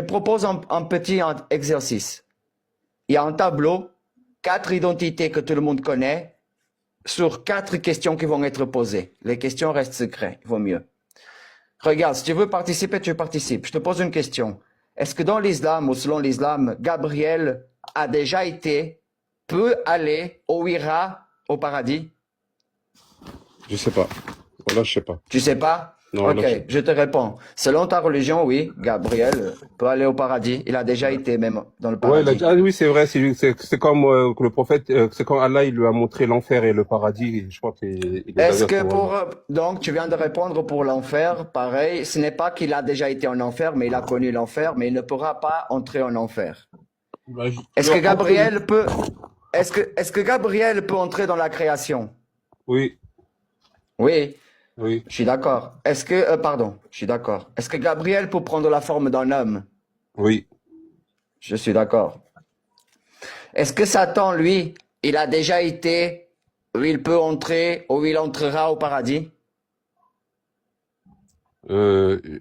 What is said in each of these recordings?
Je propose un petit exercice. Il y a un tableau, 4 identités que tout le monde connaît, sur 4 questions qui vont être posées. Les questions restent secrètes, il vaut mieux. Regarde, si tu veux participer, tu participes. Je te pose une question. Est-ce que dans l'islam, ou selon l'islam, Gabriel a déjà été, peut aller ou ira au paradis? Je sais pas. Voilà, je sais pas. Tu sais pas? Non, Ok, là, je sais pas. je te réponds. Selon ta religion, oui, Gabriel peut aller au paradis. Il a déjà été même dans le Ouais, paradis. ah oui, c'est vrai. C'est comme que le prophète, c'est quand Allah il lui a montré l'enfer et le paradis. Je crois qu'il les a vus Est-ce à ce que moment-là. donc tu viens de répondre pour l'enfer, pareil, ce n'est pas qu'il a déjà été en enfer, mais il a connu l'enfer, mais il ne pourra pas entrer en enfer. Bah, Est-ce que entre les- Gabriel peut, est-ce que Gabriel peut entrer dans la création? Oui, Oui, oui, je suis d'accord. Est-ce que, pardon, je suis d'accord. Est-ce que Gabriel peut prendre la forme d'un homme? oui. Je suis d'accord. Est-ce que Satan, lui, il a déjà été, où il peut entrer, où il entrera au paradis?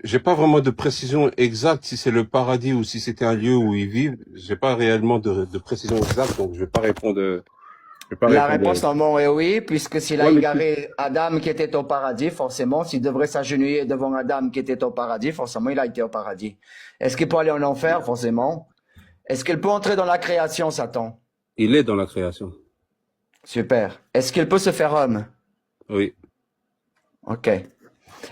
J'ai pas vraiment de précision exacte si c'est le paradis ou si c'était un lieu où ils vivent. J'ai pas réellement de précision exacte, donc je vais pas répondre. Je vais pas La répondre. réponse normalement est oui, puisque s'il a Ouais, mais égaré Adam qui était au paradis, forcément, s'il devrait s'agenouiller devant Adam qui était au paradis, forcément, il a été au paradis. Est-ce qu'il peut aller en enfer? Forcément. Est-ce qu'il peut entrer dans la création, Satan? il est dans la création. Super. Est-ce qu'il peut se faire homme? Oui. Ok.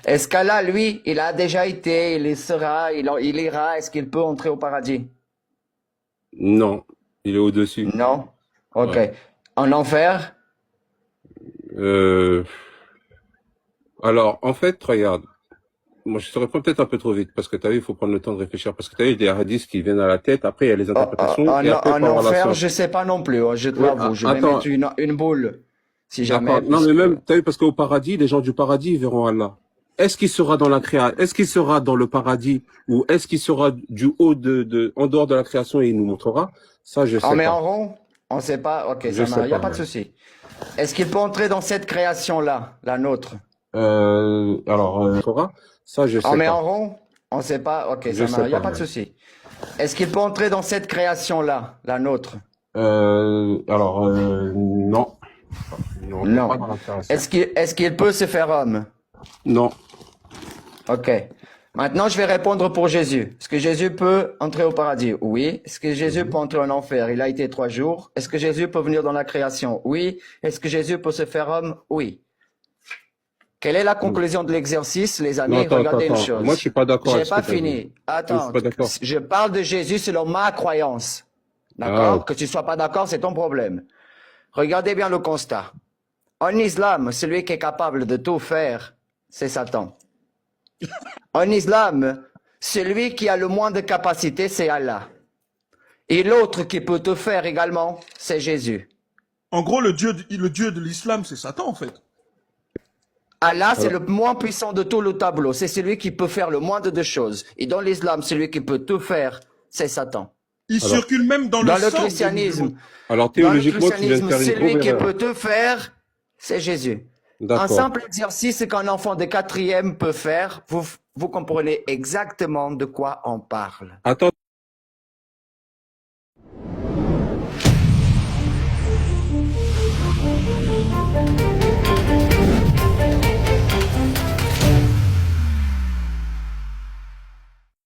Est-ce qu'Allah, lui, il a déjà été, il y sera, il ira, est-ce qu'il peut entrer au paradis? Non, il est au-dessus. Non? Ok. Ouais. En enfer? Euh, alors, en fait, regarde. Moi, je te réponds peut-être un peu trop vite parce que tu as vu, il faut prendre le temps de réfléchir parce que tu as vu, il y a des hadiths qui viennent à la tête. Après, il y a les interprétations et après, il En faut avoir la enfer, science. je sais pas non plus, hein, je te Oui, l'avoue. Je vais attends, mettre une boule, si jamais, d'accord. Non, mais puisque... même, tu as vu, parce qu'au paradis, les gens du paradis, ils verront Allah. Est-ce qu'il sera dans la est-ce qu'il sera dans le paradis ou est-ce qu'il sera du haut en dehors de la création et il nous montrera? Ça, je On sais met pas. en rond? On sait pas? Ok, Je ça sais marche, il n'y a pas. pas de Ouais. souci. Est-ce qu'il peut entrer dans cette création-là, la nôtre? Torah, ça, je On sais met pas. en rond? On sait pas? Ok, Je ça sais marche, il n'y a pas. pas de Ouais. souci. Est-ce qu'il peut entrer dans cette création-là, la nôtre? Non. Non, on n'est pas Non. dans la création. Est-ce qu'il peut se faire homme? Non. Ok. Maintenant, je vais répondre pour Jésus. Est-ce que Jésus peut entrer au paradis? Oui. Est-ce que Jésus peut Mhm. entrer en enfer? Il a été 3 jours. Est-ce que Jésus peut venir dans la création? Oui. Est-ce que Jésus peut se faire homme? Oui. Quelle est la conclusion de l'exercice, les Non, amis? Regardez une attends. Moi, je chose. suis pas d'accord J'ai avec ce que pas tu as dit. fini. Je suis Attends. pas d'accord. Je parle de Jésus selon ma croyance. Ah, D'accord? Que tu sois pas d'accord, c'est ton problème. Regardez bien le constat. En islam, celui qui est capable de tout faire, c'est Satan. En islam, celui qui a le moins de capacité, c'est Allah. Et l'autre qui peut tout faire également, c'est Jésus. En gros, le dieu de l'islam, c'est Satan, en fait. Allah, c'est alors, le moins puissant de tout le tableau. C'est celui qui peut faire le moindre de choses. Et dans l'islam, celui qui peut tout faire, c'est Satan. Il alors, circule même dans le Dans le sang des musulmans. christianisme, alors, dans le théologiquement, tu viens de christianisme, faire une grove celui qui erreur. peut tout faire, c'est Jésus. Un D'accord. simple exercice qu'un enfant de quatrième peut faire, vous comprenez exactement de quoi on parle. Attends.